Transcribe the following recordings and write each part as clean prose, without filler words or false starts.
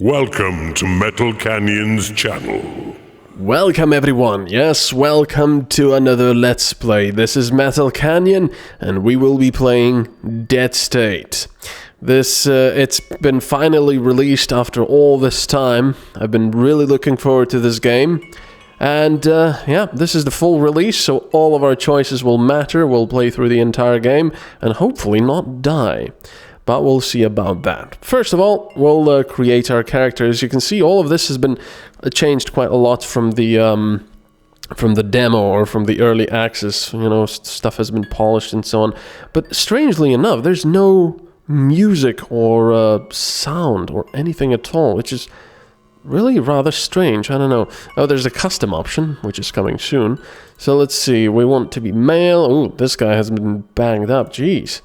Welcome to MetalCanyon's channel. Welcome everyone, yes, welcome to another Let's Play. This is MetalCanyon, and we will be playing Dead State. It's been finally released after all this time. I've been really looking forward to this game. And, yeah, this is the full release, so all of our choices will matter. We'll play through the entire game, and hopefully not die. But we'll see about that. First of all, we'll create our character. As you can see, all of this has been changed quite a lot from the demo or from the early access. You know, stuff has been polished and so on. But strangely enough, there's no music or sound or anything at all, which is really rather strange. I don't know. Oh, there's a custom option, which is coming soon. So let's see. We want to be male. Ooh, this guy has been banged up. Jeez.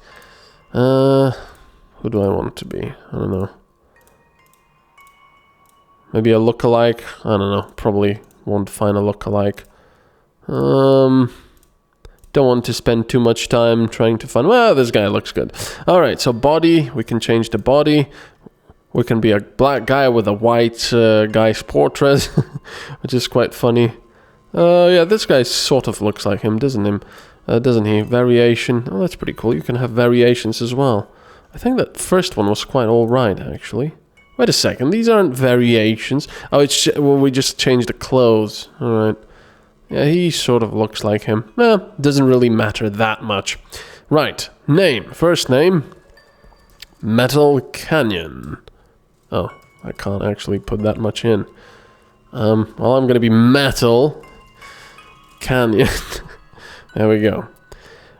Who do I want to be? I don't know. Maybe a lookalike? I don't know. Probably won't find a lookalike. Don't want to spend too much time trying to find... Well, this guy looks good. Alright, so body. We can change the body. We can be a black guy with a white guy's portrait, which is quite funny. Yeah, this guy sort of looks like him, doesn't he? Variation. Oh, that's pretty cool. You can have variations as well. I think that first one was quite alright, actually. Wait a second, these aren't variations. Oh, well, we just changed the clothes. Alright. Yeah, he sort of looks like him. Doesn't really matter that much. Right, name. First name. MetalCanyon. Oh, I can't actually put that much in. Well, I'm gonna be MetalCanyon. There we go.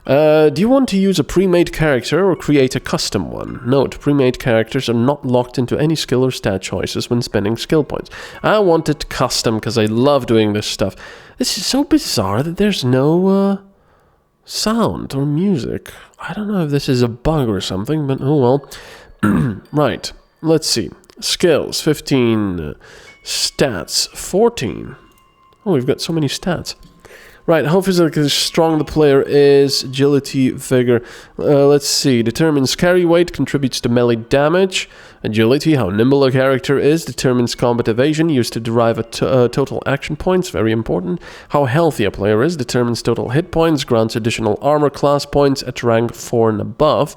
Do you want to use a pre-made character or create a custom one? Note, pre-made characters are not locked into any skill or stat choices when spending skill points. I want it custom because I love doing this stuff. This is so bizarre that there's no sound or music. I don't know if this is a bug or something, but oh well. Right, let's see. Skills, 15. Stats, 14. Oh, we've got so many stats. Right, how physically strong the player is, agility, vigor. Let's see, determines carry weight, contributes to melee damage. Agility, how nimble a character is, determines combat evasion, used to derive total action points, very important. How healthy a player is, determines total hit points, grants additional armor class points at rank 4 and above.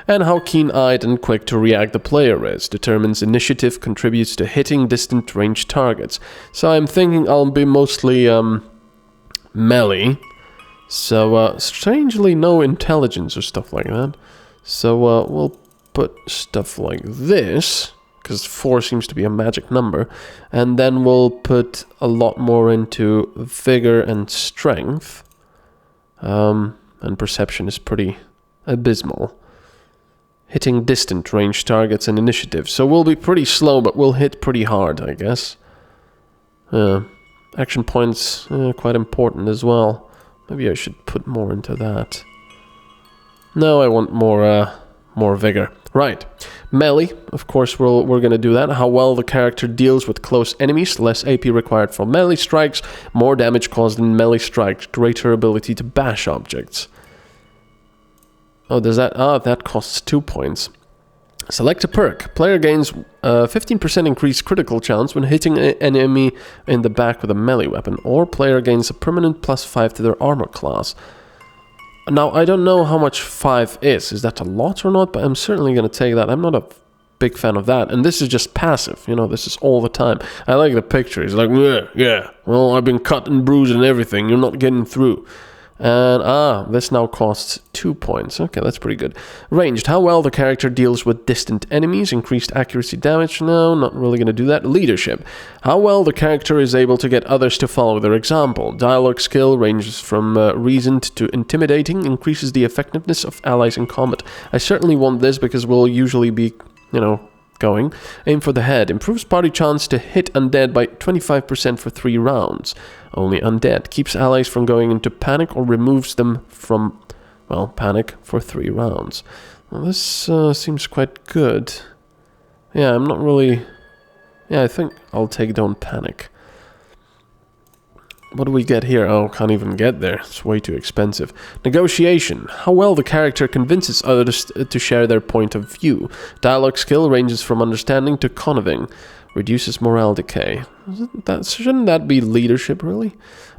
And how keen-eyed and quick to react the player is, determines initiative, contributes to hitting distant range targets. So I'm thinking I'll be mostly, melee, so strangely no intelligence or stuff like that. So we'll put stuff like this, because 4 seems to be a magic number, and then we'll put a lot more into vigor and strength, and perception is pretty abysmal. Hitting distant range targets and initiative, so we'll be pretty slow, but we'll hit pretty hard, I guess. Action points, quite important as well. Maybe I should put more into that. No, I want more vigor. Right. Melee, of course, we're going to do that. How well the character deals with close enemies, less AP required for melee strikes, more damage caused in melee strikes, greater ability to bash objects. Oh, does that... Ah, that costs 2 points. Select a perk. Player gains 15% increased critical chance when hitting an enemy in the back with a melee weapon, or player gains a permanent +5 to their armor class. Now, I don't know how much 5 is. Is that a lot or not? But I'm certainly going to take that. I'm not a big fan of that. And this is just passive. You know, this is all the time. I like the picture. He's like, yeah. Well, I've been cut and bruised and everything. You're not getting through. And, this now costs 2 points. Okay, that's pretty good. Ranged. How well the character deals with distant enemies. Increased accuracy damage. No, not really going to do that. Leadership. How well the character is able to get others to follow their example. Dialogue skill ranges from reasoned to intimidating. Increases the effectiveness of allies in combat. I certainly want this because we'll usually be, you know, going. Aim for the head. Improves party chance to hit undead by 25% for 3 rounds. Only undead. Keeps allies from going into panic or removes them from, well, panic for 3 rounds. Well, this seems quite good. Yeah, I'm not really... Yeah, I think I'll take Don't Panic. What do we get here? Oh, can't even get there. It's way too expensive. Negotiation. How well the character convinces others to share their point of view. Dialogue skill ranges from understanding to conniving. Reduces morale decay. Shouldn't that be leadership, really?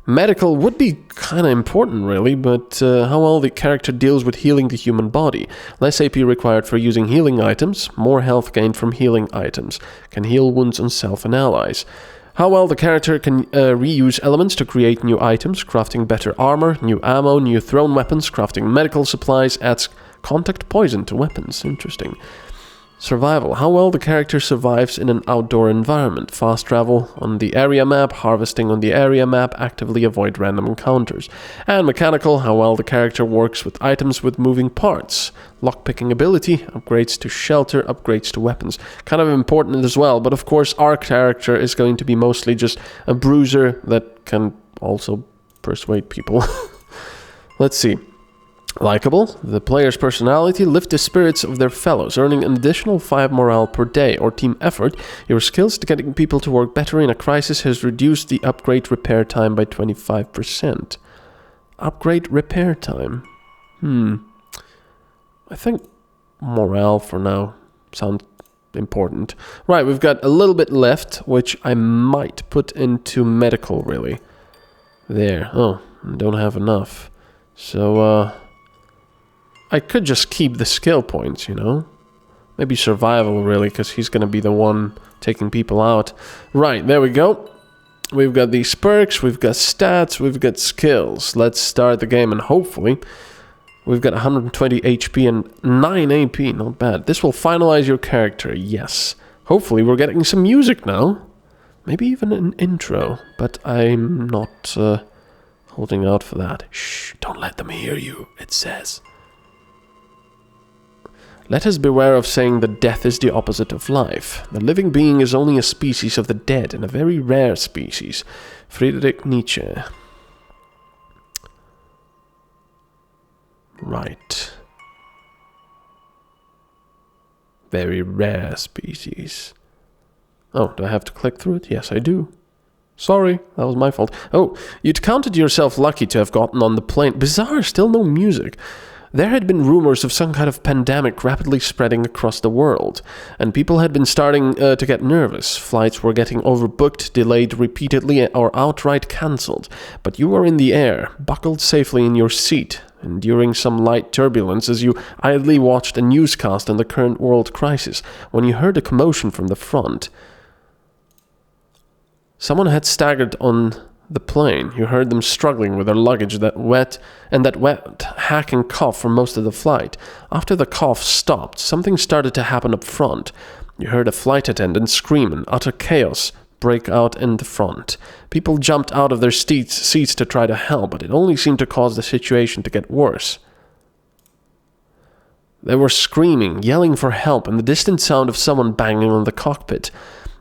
Medical would be kind of important, really, but how well the character deals with healing the human body. Less AP required for using healing items. More health gained from healing items. Can heal wounds on self and allies. How well the character can reuse elements to create new items, crafting better armor, new ammo, new thrown weapons, crafting medical supplies, adds contact poison to weapons. Interesting. Survival. How well the character survives in an outdoor environment. Fast travel on the area map, harvesting on the area map, actively avoid random encounters. And mechanical. How well the character works with items with moving parts. Lockpicking ability, upgrades to shelter, upgrades to weapons. Kind of important as well, but of course our character is going to be mostly just a bruiser that can also persuade people. Let's see. Likeable. The player's personality lifts the spirits of their fellows, earning an additional 5 morale per day or team effort. Your skills to getting people to work better in a crisis has reduced the upgrade repair time by 25%. Upgrade repair time. I think morale for now sounds important. Right, we've got a little bit left, which I might put into medical, really. There. Oh, I don't have enough. So, I could just keep the skill points, you know? Maybe survival, really, because he's going to be the one taking people out. Right, there we go. We've got these perks, we've got stats, we've got skills. Let's start the game, and hopefully we've got 120 HP and 9 AP. Not bad. This will finalize your character, yes. Hopefully we're getting some music now. Maybe even an intro, but I'm not holding out for that. Shh, don't let them hear you, it says. Let us beware of saying that death is the opposite of life. The living being is only a species of the dead, and a very rare species. Friedrich Nietzsche. Right. Very rare species. Oh, do I have to click through it? Yes, I do. Sorry, that was my fault. Oh, you'd counted yourself lucky to have gotten on the plane. Bizarre, still no music. There had been rumors of some kind of pandemic rapidly spreading across the world, and people had been starting to get nervous. Flights were getting overbooked, delayed repeatedly, or outright cancelled. But you were in the air, buckled safely in your seat, enduring some light turbulence as you idly watched a newscast on the current world crisis, when you heard a commotion from the front. Someone had staggered on the plane. You heard them struggling with their luggage, that wet, hacking cough for most of the flight. After the cough stopped, something started to happen up front. You heard a flight attendant scream, and utter chaos break out in the front. People jumped out of their seats to try to help, but it only seemed to cause the situation to get worse. They were screaming, yelling for help, and the distant sound of someone banging on the cockpit.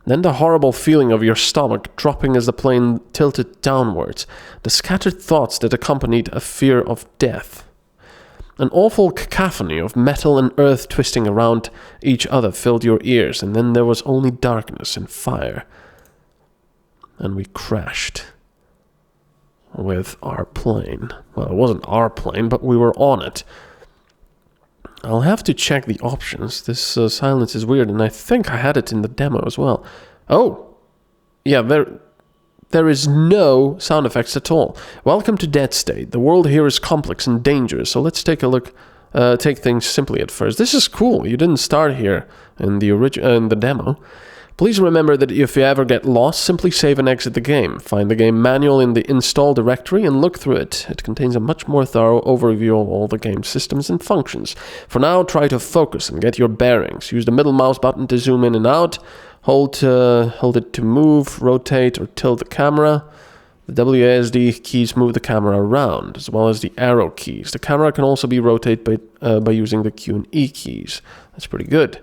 Then the horrible feeling of your stomach dropping as the plane tilted downwards, the scattered thoughts that accompanied a fear of death. An awful cacophony of metal and earth twisting around each other filled your ears, and then there was only darkness and fire. And we crashed with our plane. Well, it wasn't our plane, but we were on it. I'll have to check the options. This silence is weird, and I think I had it in the demo as well. Oh! Yeah, there is no sound effects at all. Welcome to Dead State. The world here is complex and dangerous, so let's take a look, take things simply at first. This is cool. You didn't start here in the demo. Please remember that if you ever get lost, simply save and exit the game. Find the game manual in the install directory and look through it. It contains a much more thorough overview of all the game's systems and functions. For now, try to focus and get your bearings. Use the middle mouse button to zoom in and out. Hold it to move, rotate, or tilt the camera. The WASD keys move the camera around, as well as the arrow keys. The camera can also be rotated by using the Q and E keys. That's pretty good.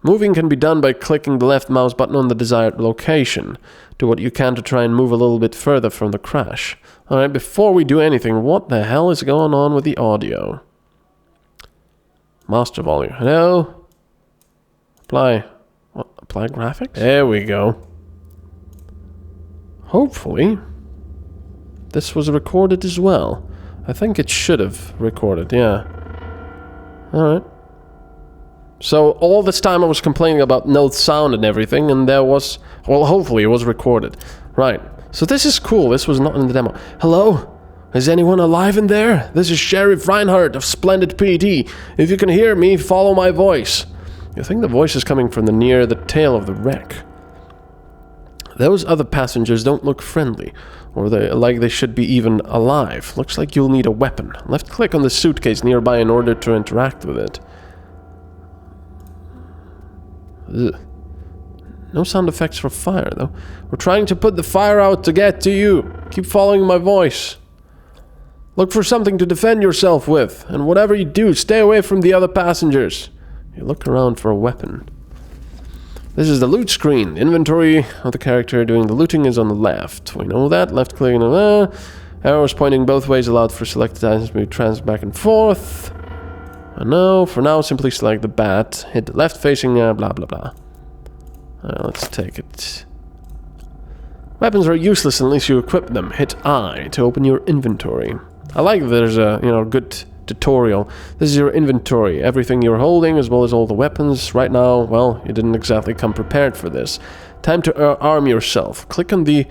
Moving can be done by clicking the left mouse button on the desired location. Do what you can to try and move a little bit further from the crash. Alright, before we do anything, what the hell is going on with the audio? Master volume. Hello? Apply. What? Apply graphics? There we go. Hopefully. this was recorded as well. I think it should have recorded, yeah. Alright. So, all this time I was complaining about no sound and everything, and there was... Well, hopefully it was recorded. Right. So this is cool. This was not in the demo. Hello? Is anyone alive in there? This is Sheriff Reinhardt of Splendid PD. If you can hear me, follow my voice. You think the voice is coming from near the tail of the wreck. Those other passengers don't look friendly, or like they should be even alive. Looks like you'll need a weapon. Left-click on the suitcase nearby in order to interact with it. Ugh. No sound effects for fire, though. We're trying to put the fire out to get to you. Keep following my voice. Look for something to defend yourself with, and whatever you do, stay away from the other passengers. You look around for a weapon. This is the loot screen. The inventory of the character doing the looting is on the left. We know that. Left click and arrows pointing both ways allowed for selected items to be transferred back and forth. I know. For now, simply select the bat. Hit the left facing blah blah blah. Let's take it. Weapons are useless unless you equip them. Hit I to open your inventory. I like that there's a good tutorial. This is your inventory. Everything you're holding as well as all the weapons. Right now, well, you didn't exactly come prepared for this. Time to arm yourself. Click on the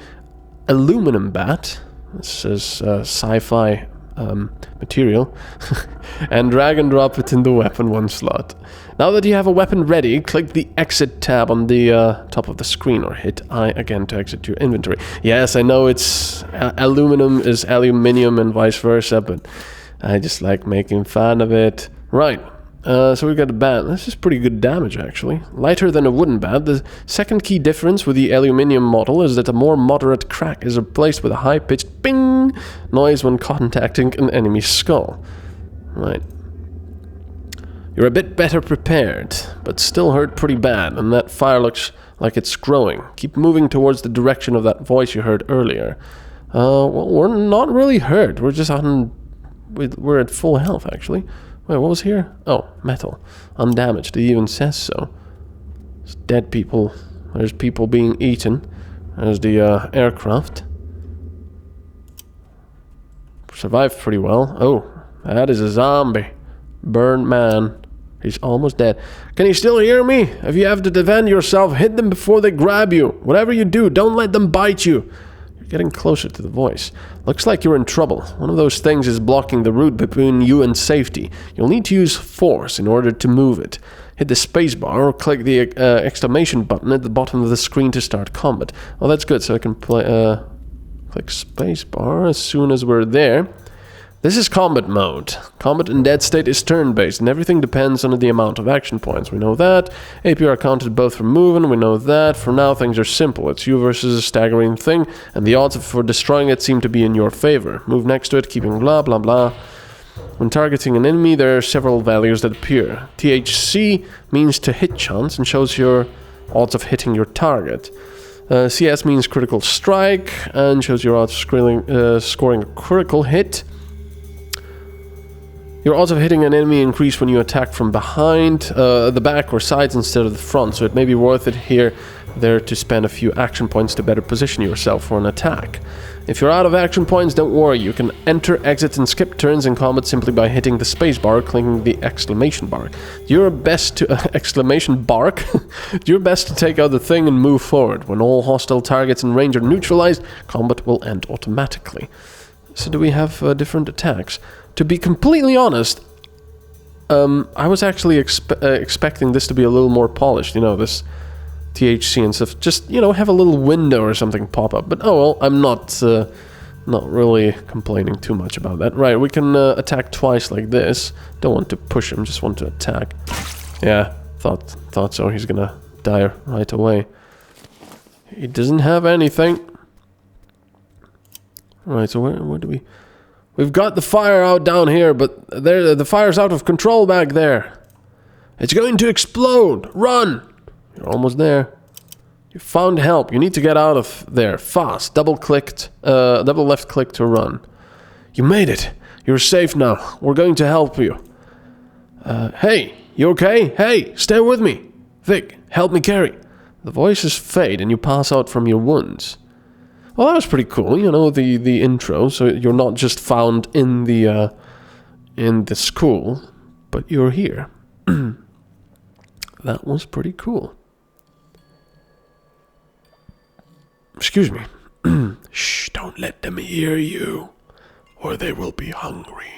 aluminum bat. This is sci-fi material. And drag and drop it in the weapon one slot. Now that you have a weapon ready, click the exit tab on the top of the screen or hit I again to exit your inventory. Yes, I know it's aluminum is aluminium and vice versa, but I just like making fun of it. Right, so we've got the bat. This is pretty good damage, actually. Lighter than a wooden bat. The second key difference with the aluminium model is that a more moderate crack is replaced with a high-pitched ping noise when contacting an enemy's skull. Right. You're a bit better prepared, but still hurt pretty bad, and that fire looks like it's growing. Keep moving towards the direction of that voice you heard earlier. Well, we're not really hurt. We're just we're at full health, actually. Wait, what was here? Oh, metal. Undamaged. It even says so. There's dead people. There's people being eaten. There's the aircraft. Survived pretty well. Oh, that is a zombie. Burned man. He's almost dead. Can you still hear me? If you have to defend yourself, hit them before they grab you. Whatever you do, don't let them bite you. You're getting closer to the voice. Looks like you're in trouble. One of those things is blocking the route between you and safety. You'll need to use force in order to move it. Hit the spacebar or click the exclamation button at the bottom of the screen to start combat. Oh, that's good. So I can click spacebar as soon as we're there. This is combat mode. Combat in Dead State is turn-based, and everything depends on the amount of action points. We know that. AP are counted both for moving, we know that. For now, things are simple. It's you versus a staggering thing, and the odds for destroying it seem to be in your favor. Move next to it, keeping blah blah blah. When targeting an enemy, there are several values that appear. THC means to hit chance and shows your odds of hitting your target. CS means critical strike and shows your odds of scoring a critical hit. Your odds of hitting an enemy increase when you attack from behind, the back or sides instead of the front, so it may be worth it there to spend a few action points to better position yourself for an attack. If you're out of action points, don't worry, you can enter, exit and skip turns in combat simply by hitting the spacebar or clicking the exclamation bar. Do your best to exclamation bark. Do your best to take out the thing and move forward. When all hostile targets in range are neutralized, combat will end automatically. So do we have different attacks? To be completely honest, I was actually expecting this to be a little more polished, this THC and stuff. Just, have a little window or something pop up. But oh well, I'm not really complaining too much about that. Right, we can attack twice like this. Don't want to push him, just want to attack. Yeah, thought so. He's gonna die right away. He doesn't have anything. Right, so where do we... We've got the fire out down here, but the fire's out of control back there. It's going to explode. Run! You're almost there. You found help. You need to get out of there fast. Double left click to run. You made it. You're safe now. We're going to help you. Hey, you okay? Hey, stay with me. Vic, help me carry. The voices fade and you pass out from your wounds. Well, that was pretty cool, you know, the intro. So you're not just found in the school, but you're here. That was pretty cool. Excuse me. Shh, don't let them hear you, or they will be hungry.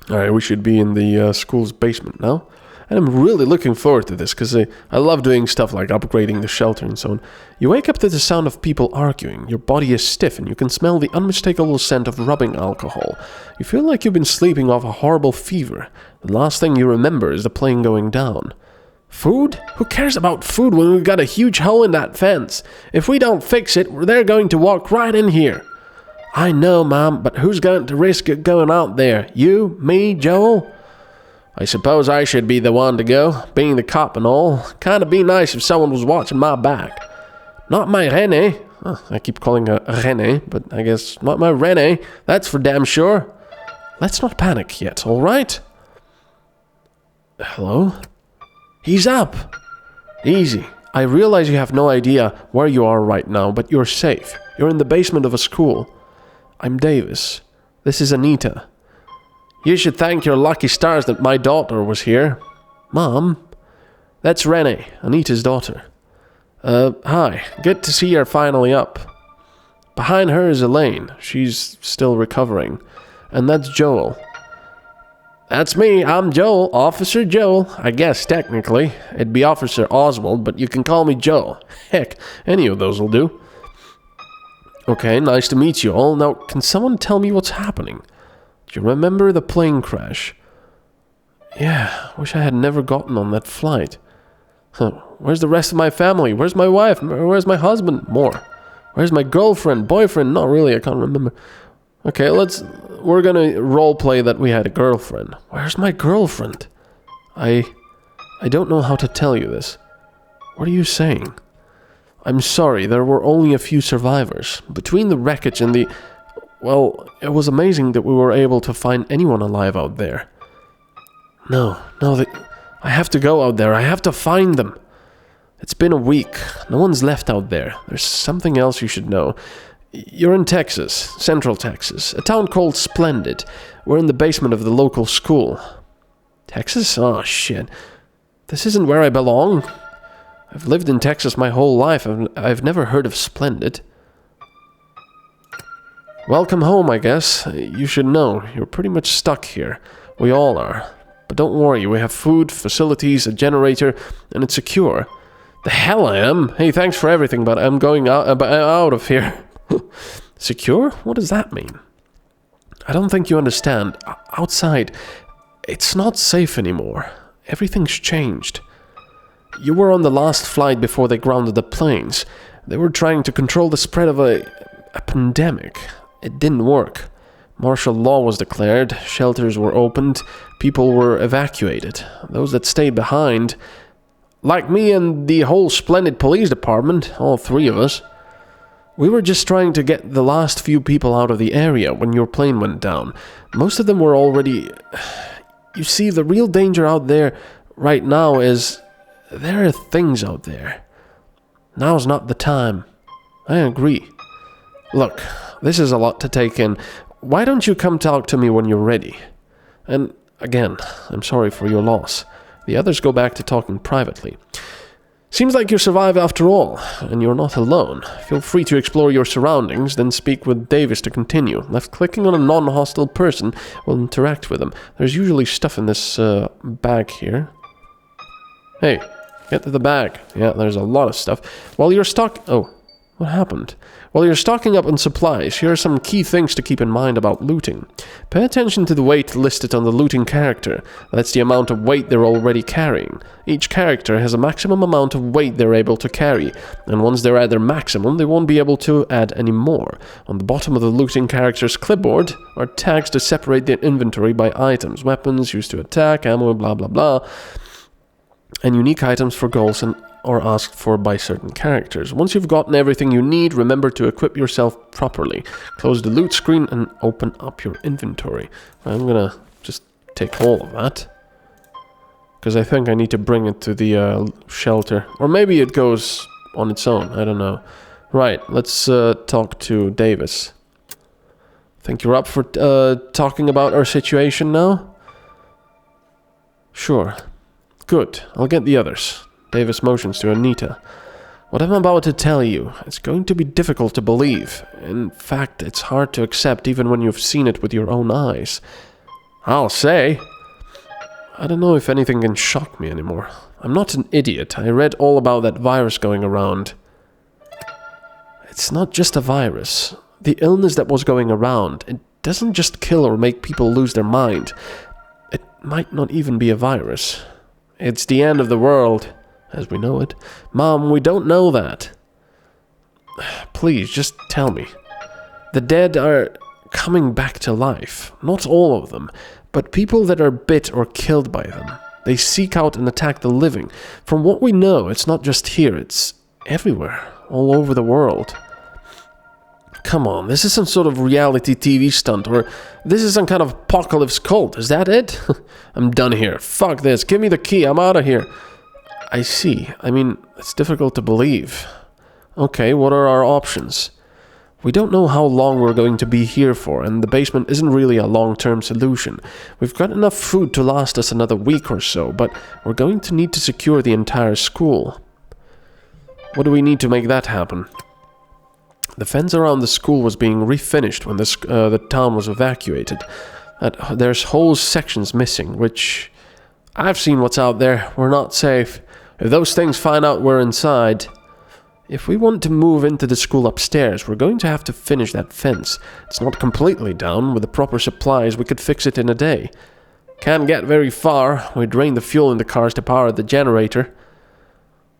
Alright, we should be in the school's basement now. And I'm really looking forward to this, because I love doing stuff like upgrading the shelter and so on. You wake up to the sound of people arguing. Your body is stiff, and you can smell the unmistakable scent of rubbing alcohol. You feel like you've been sleeping off a horrible fever. The last thing you remember is the plane going down. Food? Who cares about food when we've got a huge hole in that fence? If we don't fix it, they're going to walk right in here. I know, Mom, but who's going to risk it going out there? You? Me? Joel? I suppose I should be the one to go, being the cop and all. Kinda be nice if someone was watching my back. Not my René. Oh, I keep calling her René, but I guess not my René. That's for damn sure. Let's not panic yet, alright? Hello? He's up! Easy. I realize you have no idea where you are right now, but you're safe. You're in the basement of a school. I'm Davis. This is Anita. You should thank your lucky stars that my daughter was here. Mom? That's Renee, Anita's daughter. Hi. Good to see her finally up. Behind her is Elaine. She's still recovering. And that's Joel. That's me. I'm Joel. Officer Joel. I guess, technically. It'd be Officer Oswald, but you can call me Joel. Heck, any of those will do. Okay, nice to meet you all. Now, can someone tell me what's happening? Do you remember the plane crash? Yeah, wish I had never gotten on that flight. Where's the rest of my family? Where's my wife? Where's my husband? More. Where's my girlfriend? Boyfriend? Not really, I can't remember. Okay, we're gonna roleplay that we had a girlfriend. Where's my girlfriend? I don't know how to tell you this. What are you saying? I'm sorry, there were only a few survivors. Between the wreckage and the... Well, it was amazing that we were able to find anyone alive out there. No, I have to go out there. I have to find them. It's been a week. No one's left out there. There's something else you should know. You're in Texas, Central Texas, a town called Splendid. We're in the basement of the local school. Texas? Oh, shit. This isn't where I belong. I've lived in Texas my whole life. I've never heard of Splendid. Welcome home, I guess. You should know, you're pretty much stuck here. We all are. But don't worry, we have food, facilities, a generator, and it's secure. The hell I am! Hey, thanks for everything, but I'm going out of here. Secure? What does that mean? I don't think you understand. Outside, it's not safe anymore. Everything's changed. You were on the last flight before they grounded the planes. They were trying to control the spread of a pandemic. It didn't work. Martial law was declared, shelters were opened, people were evacuated. Those that stayed behind, like me and the whole Splendid police department, all three of us, we were just trying to get the last few people out of the area when your plane went down. Most of them were already... You see, the real danger out there right now is... There are things out there. Now's not the time. I agree. Look, this is a lot to take in. Why don't you come talk to me when you're ready? And, again, I'm sorry for your loss. The others go back to talking privately. Seems like you survived after all, and you're not alone. Feel free to explore your surroundings, then speak with Davis to continue. Left-clicking on a non-hostile person will interact with them. There's usually stuff in this bag here. Hey, get to the bag. Yeah, there's a lot of stuff. While you're Oh, what happened? While you're stocking up on supplies, here are some key things to keep in mind about looting. Pay attention to the weight listed on the looting character. That's the amount of weight they're already carrying. Each character has a maximum amount of weight they're able to carry, and once they're at their maximum, they won't be able to add any more. On the bottom of the looting character's clipboard are tags to separate their inventory by items, weapons used to attack, ammo, blah blah blah, and unique items for goals or asked for by certain characters. Once you've gotten everything you need, remember to equip yourself properly. Close the loot screen and open up your inventory. I'm gonna just take all of that, because I think I need to bring it to the shelter. Or maybe it goes on its own. I don't know. Right, let's talk to Davis. Think you're up for talking about our situation now? Sure. Good. I'll get the others. Davis motions to Anita. What I'm about to tell you, it's going to be difficult to believe. In fact, it's hard to accept even when you've seen it with your own eyes. I'll say. I don't know if anything can shock me anymore. I'm not an idiot. I read all about that virus going around. It's not just a virus. The illness that was going around, it doesn't just kill or make people lose their mind. It might not even be a virus. It's the end of the world, as we know it. Mom, we don't know that. Please, just tell me. The dead are coming back to life. Not all of them, but people that are bit or killed by them. They seek out and attack the living. From what we know, it's not just here, it's everywhere, all over the world. Come on, this is some sort of reality TV stunt, or this is some kind of apocalypse cult, is that it? I'm done here. Fuck this, give me the key, I'm out of here. I see. I mean, it's difficult to believe. Okay, what are our options? We don't know how long we're going to be here for, and the basement isn't really a long-term solution. We've got enough food to last us another week or so, but we're going to need to secure the entire school. What do we need to make that happen? The fence around the school was being refinished when the town was evacuated. There's whole sections missing, which... I've seen what's out there. We're not safe. If those things find out we're inside... If we want to move into the school upstairs, we're going to have to finish that fence. It's not completely down. With the proper supplies, we could fix it in a day. Can't get very far. We drain the fuel in the cars to power the generator.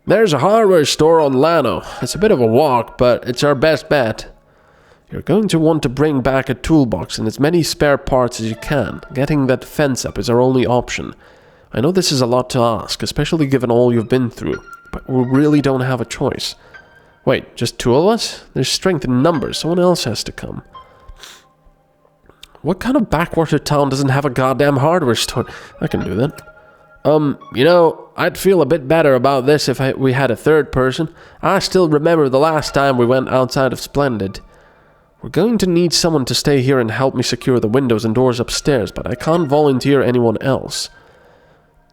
There's a hardware store on Llano. It's a bit of a walk, but it's our best bet. You're going to want to bring back a toolbox and as many spare parts as you can. Getting that fence up is our only option. I know this is a lot to ask, especially given all you've been through, but we really don't have a choice. Wait, just two of us? There's strength in numbers. Someone else has to come. What kind of backwater town doesn't have a goddamn hardware store? I can do that. You know, I'd feel a bit better about this if we had a third person. I still remember the last time we went outside of Splendid. We're going to need someone to stay here and help me secure the windows and doors upstairs, but I can't volunteer anyone else.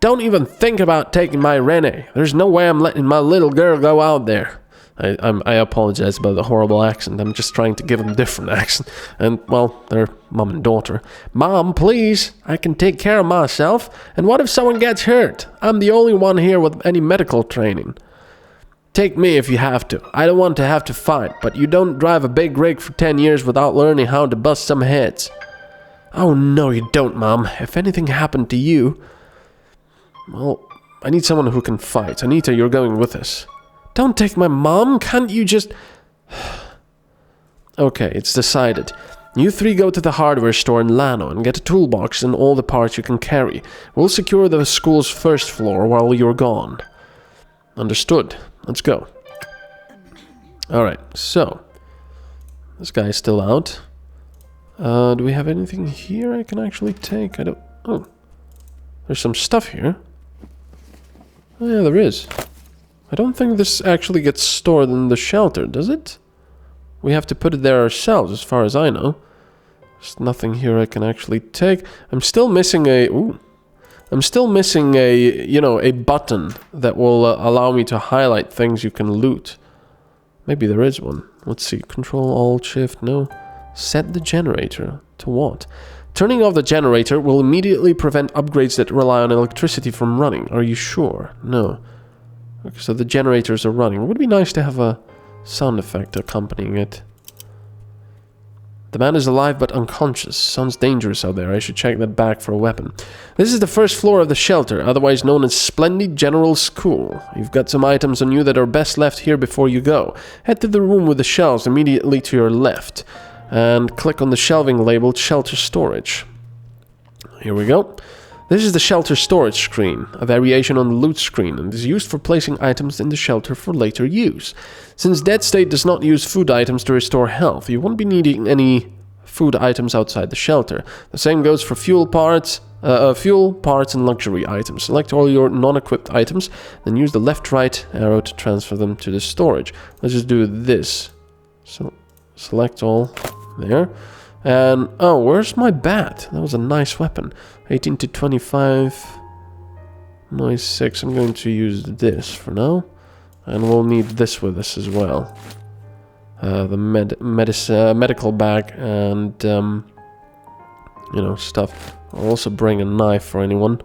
Don't even think about taking my Renee. There's no way I'm letting my little girl go out there. I apologize about the horrible accent. I'm just trying to give them a different accent. And, well, they're mom and daughter. Mom, please. I can take care of myself. And what if someone gets hurt? I'm the only one here with any medical training. Take me if you have to. I don't want to have to fight, but you don't drive a big rig for 10 years without learning how to bust some heads. Oh, no, you don't, Mom. If anything happened to you... Well, I need someone who can fight. Anita, you're going with us. Don't take my mom, can't you just... Okay, it's decided. You three go to the hardware store in Llano and get a toolbox and all the parts you can carry. We'll secure the school's first floor while you're gone. Understood. Let's go. Alright, so... This guy's still out. Do we have anything here I can actually take? I don't... Oh. There's some stuff here. Oh yeah, there is. I don't think this actually gets stored in the shelter, does it? We have to put it there ourselves, as far as I know. There's nothing here I can actually take. I'm still missing a... Ooh. I'm still missing a, you know, a button that will allow me to highlight things you can loot. Maybe there is one. Let's see. Control, Alt, Shift, no. Set the generator. To what? Turning off the generator will immediately prevent upgrades that rely on electricity from running. Are you sure? No. Okay, so the generators are running. It would be nice to have a sound effect accompanying it. The man is alive but unconscious. Sounds dangerous out there. I should check that bag for a weapon. This is the first floor of the shelter, otherwise known as Splendid General School. You've got some items on you that are best left here before you go. Head to the room with the shelves immediately to your left. And click on the shelving labeled Shelter Storage. Here we go. This is the shelter storage screen, a variation on the loot screen, and is used for placing items in the shelter for later use. Since Dead State does not use food items to restore health, you won't be needing any food items outside the shelter. The same goes for fuel parts, and luxury items. Select all your non-equipped items, then use the left-right arrow to transfer them to the storage. Let's just do this. So select all there. And oh, where's my bat? That was a nice weapon. 18 to 25. Noise 6. I'm going to use this for now. And we'll need this with us as well. The medical bag and, you know, stuff. I'll also bring a knife for anyone.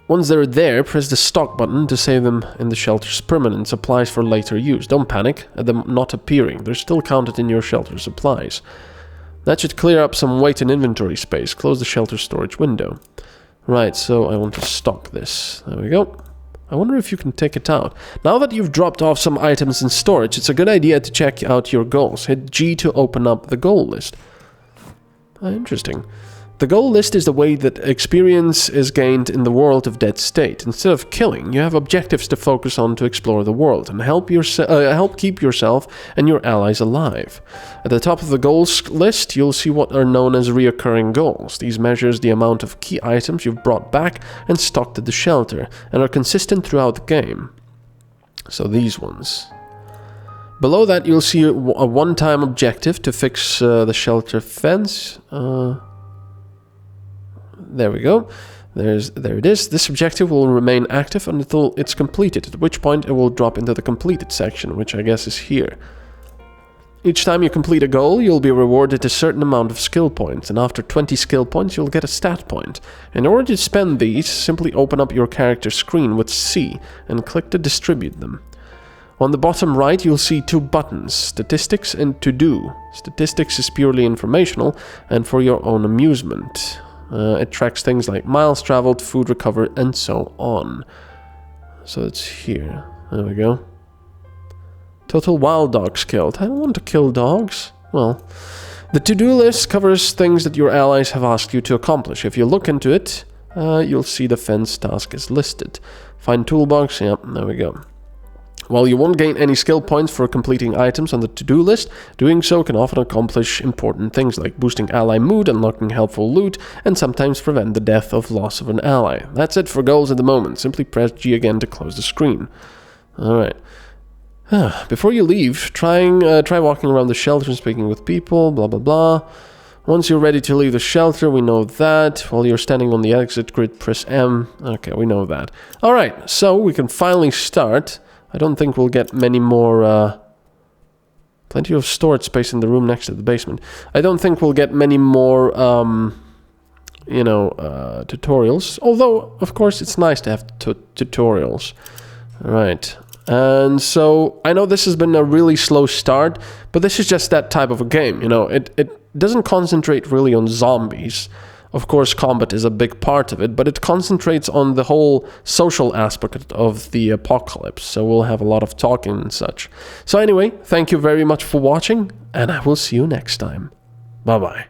Once they're there, press the stock button to save them in the shelter's permanent supplies for later use. Don't panic at them not appearing. They're still counted in your shelter supplies. That should clear up some weight and inventory space. Close the shelter storage window. Right, so I want to stock this. There we go. I wonder if you can take it out. Now that you've dropped off some items in storage, it's a good idea to check out your goals. Hit G to open up the goal list. Interesting. The goal list is the way that experience is gained in the world of Dead State. Instead of killing, you have objectives to focus on to explore the world and help keep yourself and your allies alive. At the top of the goals list, you'll see what are known as reoccurring goals. These measures the amount of key items you've brought back and stocked at the shelter, and are consistent throughout the game. So these ones. Below that, you'll see a one-time objective to fix the shelter fence. There we go. There it is. This objective will remain active until it's completed, at which point it will drop into the completed section, which I guess is here. Each time you complete a goal, you'll be rewarded a certain amount of skill points, and after 20 skill points, you'll get a stat point. In order to spend these, simply open up your character screen with C and click to distribute them. On the bottom right, you'll see two buttons, Statistics and To Do. Statistics is purely informational and for your own amusement. It tracks things like miles traveled, food recovered, and so on. So it's here. There we go. Total wild dogs killed. I don't want to kill dogs. Well, the to-do list covers things that your allies have asked you to accomplish. If you look into it, you'll see the fence task is listed. Find toolbox. Yep, there we go. While you won't gain any skill points for completing items on the to-do list, doing so can often accomplish important things like boosting ally mood, unlocking helpful loot, and sometimes prevent the death or loss of an ally. That's it for goals at the moment. Simply press G again to close the screen. Alright. Before you leave, try walking around the shelter and speaking with people, blah blah blah. Once you're ready to leave the shelter, we know that. While you're standing on the exit grid, press M. Okay, we know that. Alright, so we can finally start. I don't think we'll get many more, plenty of storage space in the room next to the basement. I don't think we'll get many more, you know, tutorials. Although, of course, it's nice to have tutorials. Alright. And so, I know this has been a really slow start, but this is just that type of a game, you know. It doesn't concentrate really on zombies. Of course, combat is a big part of it, but it concentrates on the whole social aspect of the apocalypse, so we'll have a lot of talking and such. So anyway, thank you very much for watching, and I will see you next time. Bye-bye.